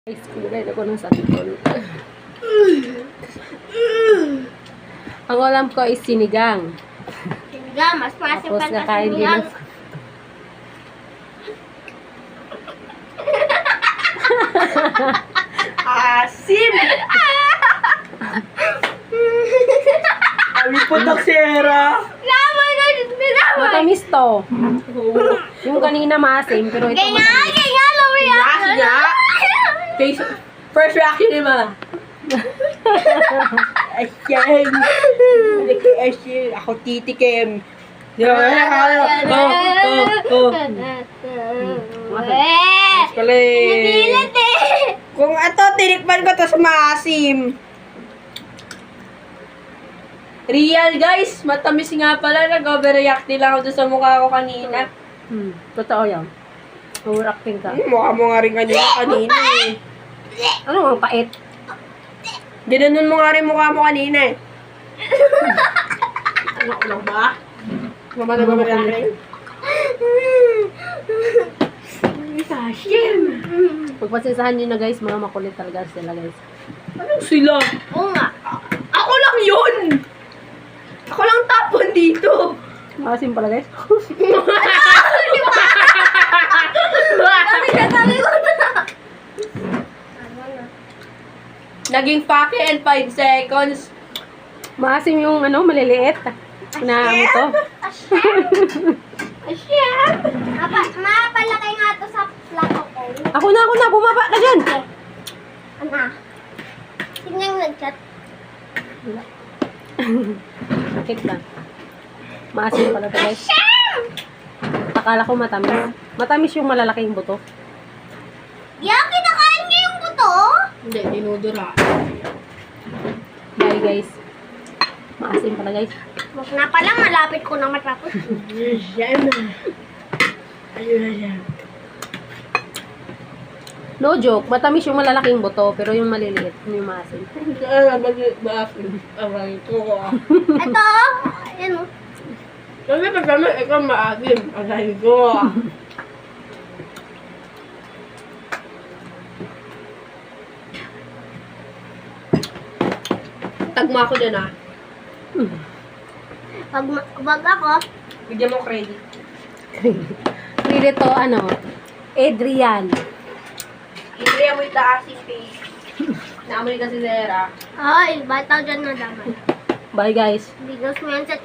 Guys, kulay ako ng santol. Ang alam ko is sinigang. Sinigang, mas maasim Tapos pa sa kakain din sinigang. ng... Asim! Kami putok sera! Laman na, binawan. Matamis to. Yung kanina maasim, pero ito Ganyan, matamis. ganyan, Louie. Reaction niya? Face, first reaction ni Ma. Asyam! Asyam! Ako titikim! Mas pala eh. Napilit eh. Kung ato, tinikman ko to sa maasim. Real guys, matamis nga pala. Nag-overreact nila ako doon sa mukha ko kanina. Totoo yan. Overacting ka. Mukha mo nga rin kanina eh. Ano ang pait? Ginanon mo nga rin mukha mo kanina eh. Ano ko lang ba? Mama na ba rin? Sashim! Pagpasensahan nyo na guys, mga makulit talaga sila guys. Ano sila? Oo nga. Ako lang yun! Ako lang tapon dito! Maasim pala guys. Naging pake and 5 seconds. Maasim yung ano, maliliit. Na ano to. Asyam. Mapalaki nga to sa plato ko. Ako na, bumaba ka dyan. Ano? Tingnan nag-chat. Bakit na? Maasim pala to guys. Akala ko matamis. Matamis yung malalaking buto. Yan, kinakain niyo yung buto? Hindi, dinudura. Bye guys. Maasim pala guys. Mas na pala, malapit ko na matapos. Yan na. Ayun na. No joke, matamis yung malalaking buto, pero yung maliliit, yung maasim. Aray ko. Ito, yan o. Kasi pagkama, ikaw maasim. Aray ko. Tagma ko dyan ah. Wag ako. Bigyan mo credit. Pili to, ano, Adrian. Itriya mo itaas yung face. Naamoy kasi Zera. Ay, bataw dyan na damay. Bye guys. Bigos mo yan sa